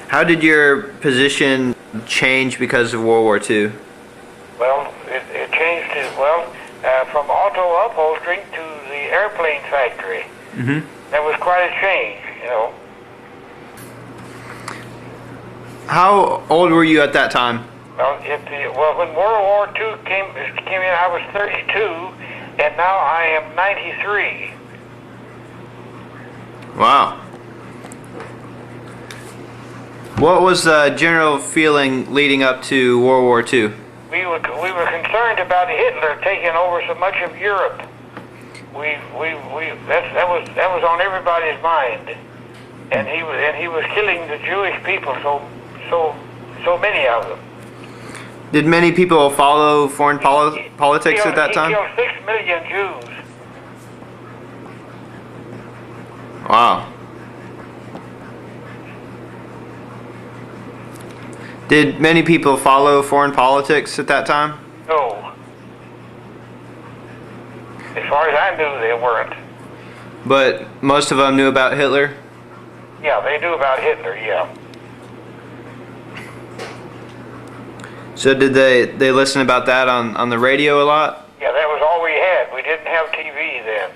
How did your position change because of World War II? Well, it changed from auto upholstering to the airplane factory. Mm-hmm. That was quite a change, you know. How old were you at that time? Well, when World War II came in, I was 32, and now I am 93. Wow. What was the general feeling leading up to World War II? We were concerned about Hitler taking over so much of Europe. That was on everybody's mind, and he was killing the Jewish people, so many of them. Did many people follow foreign politics at that time? He killed 6 million Jews. Wow. Did many people follow foreign politics at that time? No. As far as I knew, they weren't. But most of them knew about Hitler? Yeah, they knew about Hitler, yeah. So did they listen about that on the radio a lot? Yeah, that was all we had. We didn't have TV then.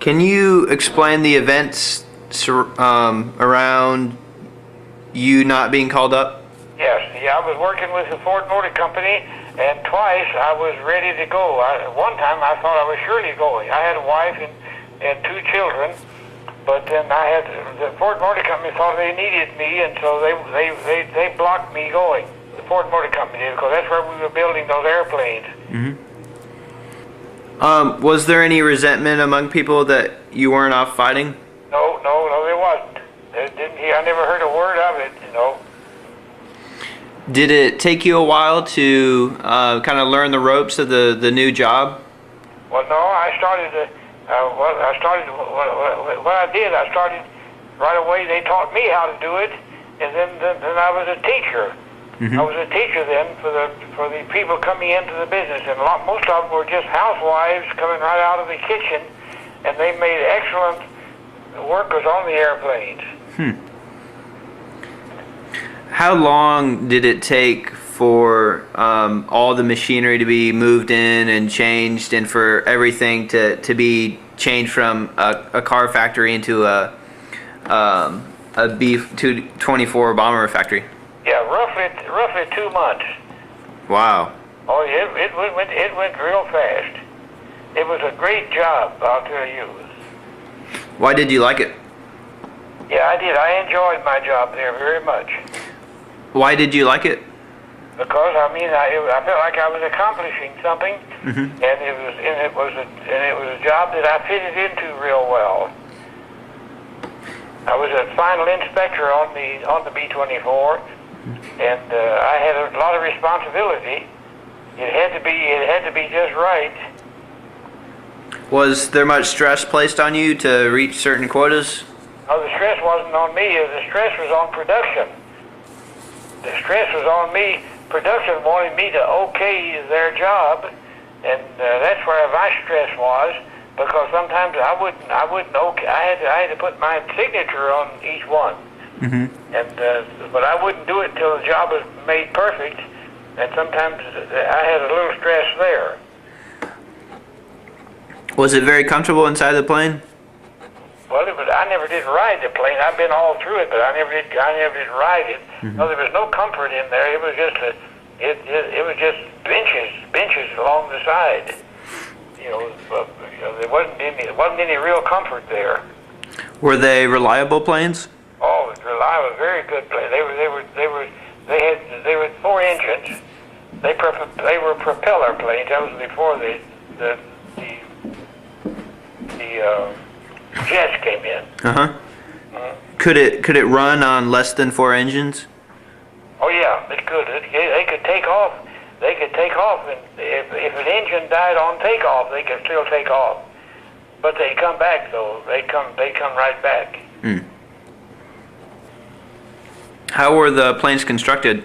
Can you explain the events around you not being called up? Yes, I was working with the Ford Motor Company, and twice I was ready to go. One time I thought I was surely going. I had a wife and 2 children, but then the Ford Motor Company thought they needed me, and so they blocked me going. The Ford Motor Company did, because that's where we were building those airplanes. Mm-hmm. Was there any resentment among people that you weren't off fighting? No, there wasn't. I never heard a word of it, you know. Did it take you a while to kind of learn the ropes of the new job? Well, no, I started right away. They taught me how to do it, and then I was a teacher. Mm-hmm. I was a teacher then for the people coming into the business, and most of them were just housewives coming right out of the kitchen, and they made excellent workers on the airplanes. How long did it take for all the machinery to be moved in and changed, and for everything to be changed from a car factory into a B-24 bomber factory? Yeah, roughly 2 months. Wow. Oh, it went real fast. It was a great job, I'll tell you. Why did you like it? Yeah, I did. I enjoyed my job there very much. Why did you like it? Because I felt like I was accomplishing something, Mm-hmm. and it was a job that I fitted into real well. I was a final inspector on the B-24, and I had a lot of responsibility. It had to be just right. Was there much stress placed on you to reach certain quotas? No, the stress wasn't on me. The stress was on production. The stress was on me. Production wanted me to okay their job, and that's where my stress was. Because sometimes I wouldn't okay. I had to put my signature on each one, Mm-hmm. but I wouldn't do it until the job was made perfect. And sometimes I had a little stress there. Was it very comfortable inside the plane? Well, I never did ride the plane. I've been all through it, but I never did ride it. Mm-hmm. No, there was no comfort in there. It was just it was just benches along the side. There wasn't any real comfort there. Were they reliable planes? Oh, it was reliable, very good plane. They were 4 engines. They were propeller planes. That was before the jets came in. Uh-huh. Could it run on less than 4 engines? Oh yeah, it could. They could take off. They could take off, and if an engine died on takeoff, they could still take off. But they come back though. They come right back. Mm. How were the planes constructed?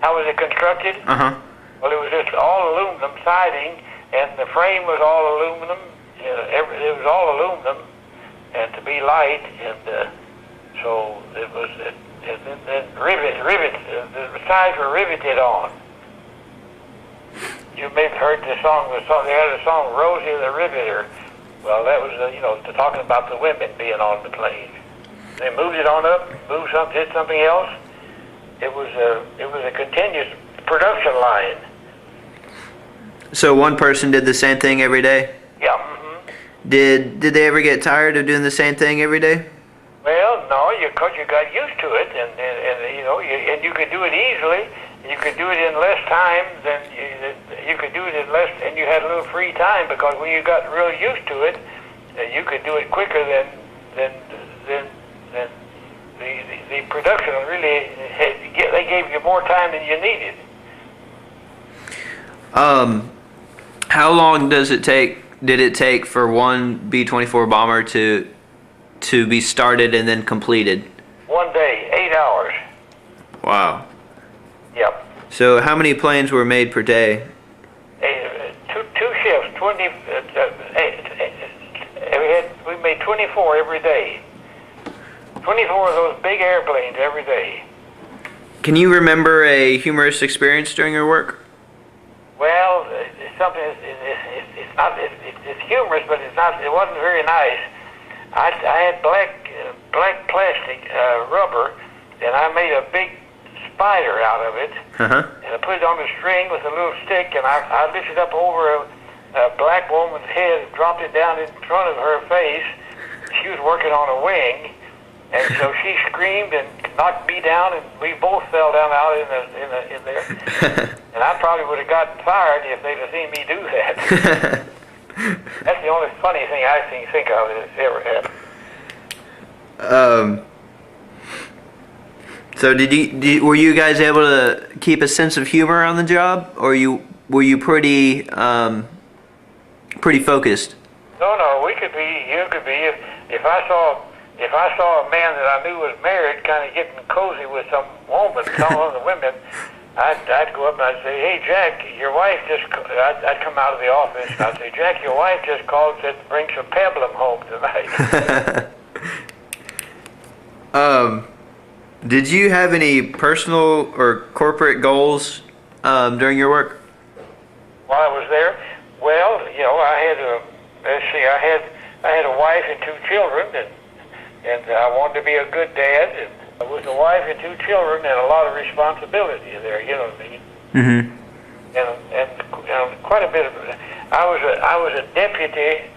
How was it constructed? Uh-huh. Well, it was just all aluminum siding, and the frame was all aluminum. It was all aluminum, and to be light, and the sides were riveted on. You may have heard the song. They had a song, "Rosie the Riveter." Well, that was talking about the women being on the plane. They moved it on up, did something else. It was a continuous production line. So one person did the same thing every day? Yeah. Did they ever get tired of doing the same thing every day? Well, no, you got used to it, and you could do it easily. You could do it in less time than you could do it in less, and you had a little free time, because when you got real used to it, you could do it quicker than the production really. They gave you more time than you needed. How long did it take for one B-24 bomber to be started and then completed? 1 day, 8 hours. Wow. Yep. So how many planes were made per day? Two shifts, 20. We made 24 every day. 24 of those big airplanes every day. Can you remember a humorous experience during your work? Well, it's something. It's not. It's humorous, but it's not. It wasn't very nice. I had black plastic rubber, and I made a big spider out of it. And I put it on a string with a little stick, and I lifted up over a black woman's head, dropped it down in front of her face. She was working on a wing, and so she screamed and knocked me down, and we both fell down out in there. And I probably would have gotten fired if they'd have seen me do that. That's the only funny thing I can think of that's ever happened. So were you guys able to keep a sense of humor on the job, or were you pretty focused? No, we could be. You could be. If I saw a man that I knew was married, kind of getting cozy with some woman, some of the women, I'd go up and I'd say, "Hey, Jack, your wife just." I'd come out of the office and I'd say, "Jack, your wife just called and said to bring some peplum home tonight." Did you have any personal or corporate goals during your work? While I was there, well, I had a wife and 2 children, and I wanted to be a good dad. And with a wife and 2 children, and a lot of responsibility there. You know what I mean? Mm-hmm. And quite a bit of. I was a deputy.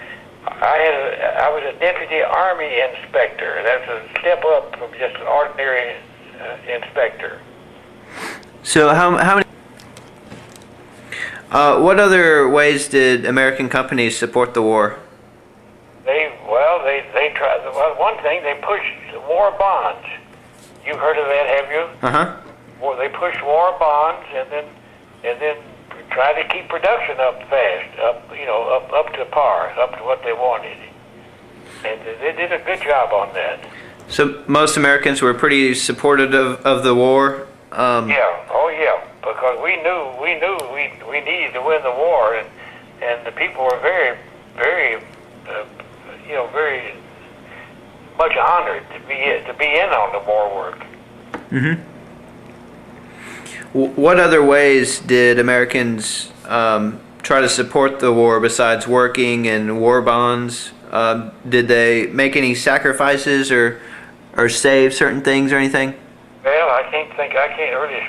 I was a deputy army inspector. That's a step up from just an ordinary inspector. So how many? What other ways did American companies support the war? They tried. Well, one thing, they pushed war bonds. You've heard of that, have you? Well, they pushed war bonds, and then try to keep production up fast, up to par, up to what they wanted. And they did a good job on that. So most Americans were pretty supportive of the war? Yeah, because we knew we needed to win the war, and the people were very, very, very much honored to be in on the war work. Mm-hmm. What other ways did Americans try to support the war besides working and war bonds? Did they make any sacrifices or save certain things or anything? Well, I can't really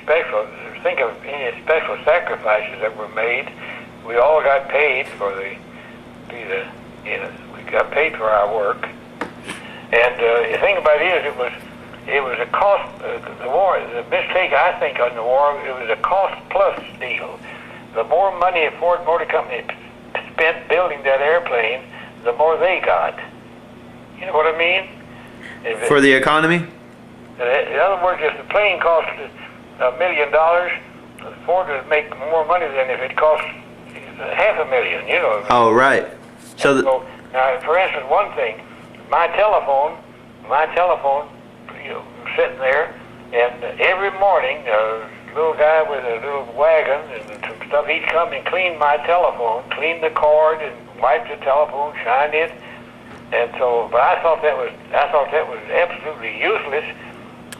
think of any special sacrifices that were made. We all got paid for we got paid for our work. And the thing about it is, it was a cost. The war, the mistake I think on the war, it was a cost plus deal. The more money a Ford Motor Company spent building that airplane, the more they got. You know what I mean? For the economy? In other words, if the plane cost $1 million, Ford would make more money than if it cost $500,000. You know. Oh, right. So now, for instance, one thing, my telephone, sitting there, and every morning, a little guy with a little wagon and some stuff, he'd come and clean my telephone, clean the cord, and wipe the telephone, shine it. And so, but I thought that was absolutely useless.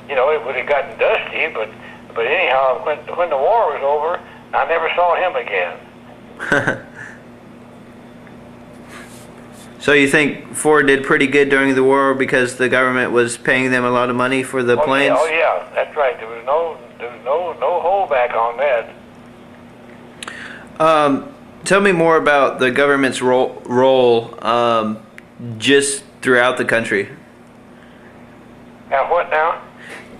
It would have gotten dusty, but But anyhow, when the war was over, I never saw him again. So you think Ford did pretty good during the war because the government was paying them a lot of money for the planes? Yeah, oh yeah, that's right. There was no holdback on that. Tell me more about the government's role just throughout the country. Now what now?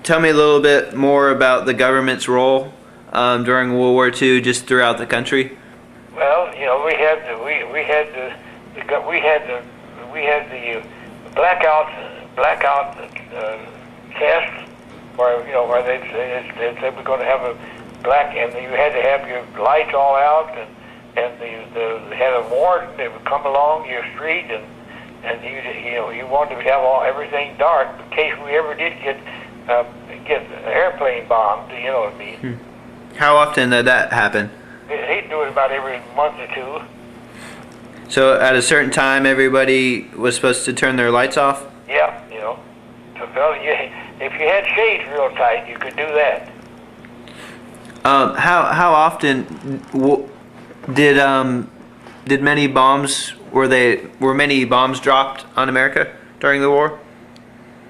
Tell me a little bit more about the government's role during World War II, just throughout the country. Well, you know, we had the blackout test where they said we're going to have a black, and you had to have your lights all out, and they had a warden that would come along your street, and you wanted to have everything dark in case we ever did get airplane bombed. You know what I mean? How often did that happen? He'd do it about every month or two. So at a certain time, everybody was supposed to turn their lights off? Yeah, you know. So, well, if you had shades real tight, you could do that. How often did many bombs were many bombs dropped on America during the war?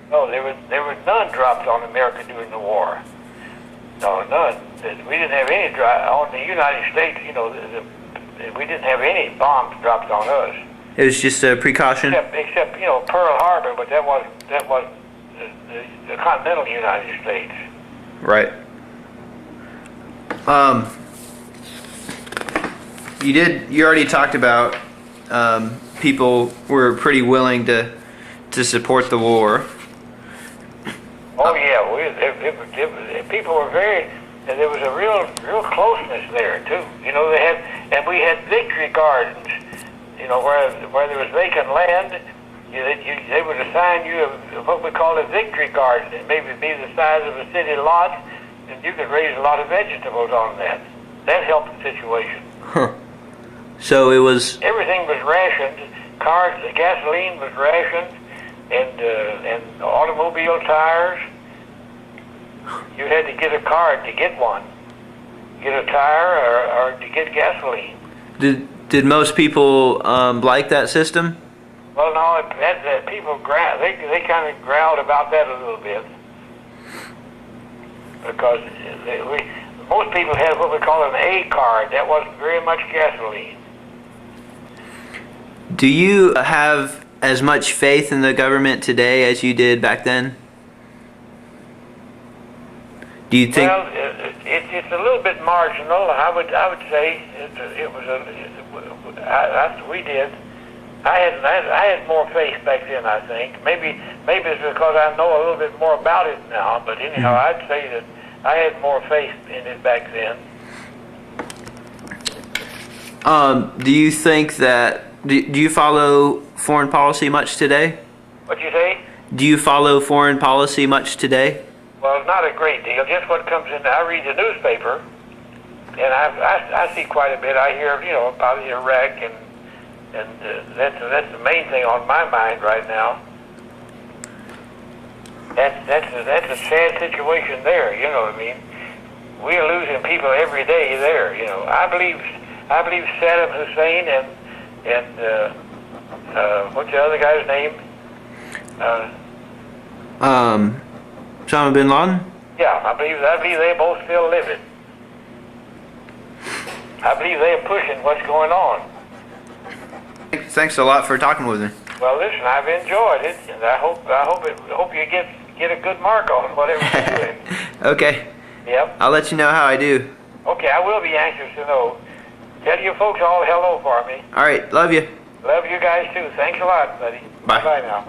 No, there was none dropped on America during the war. No, none. We didn't have any on the United States. You know, we didn't have any bombs dropped on us. It was just a precaution. Except Pearl Harbor, but that was the continental United States. Right. You already talked about people were pretty willing to support the war. Oh yeah, people were very. And there was a real closeness there too. You know, we had victory gardens. You know, where there was vacant land, they would assign you what we call a victory garden. It maybe be the size of a city lot, and you could raise a lot of vegetables on that. That helped the situation. Huh. So it was. Everything was rationed. Gasoline was rationed, and automobile tires. You had to get a card to get one. Get a tire or to get gasoline. Did most people like that system? Well, no, people they kind of growled about that a little bit because most people had what we call an A card. That wasn't very much gasoline. Do you have as much faith in the government today as you did back then? Do you think? Well, it's a little bit marginal. I would say we did. I had more faith back then. I think maybe it's because I know a little bit more about it now. But anyhow, I'd say that I had more faith in it back then. Do you think that? Do you follow foreign policy much today? What you say? Do you follow foreign policy much today? Well, not a great deal. Just what comes in. I read the newspaper, and I see quite a bit. I hear about Iraq, and that's the main thing on my mind right now. That's a sad situation there. You know what I mean? We are losing people every day there. You know, I believe Saddam Hussein and what's the other guy's name? Osama bin Laden? Yeah, I believe they both still living. I believe they're pushing what's going on. Thanks a lot for talking with me. Well, listen, I've enjoyed it, and I hope you get a good mark on whatever you're doing. Okay. Yep. I'll let you know how I do. Okay, I will be anxious to know. Tell your folks all hello for me. All right. Love you. Love you guys too. Thanks a lot, buddy. Bye. Bye now.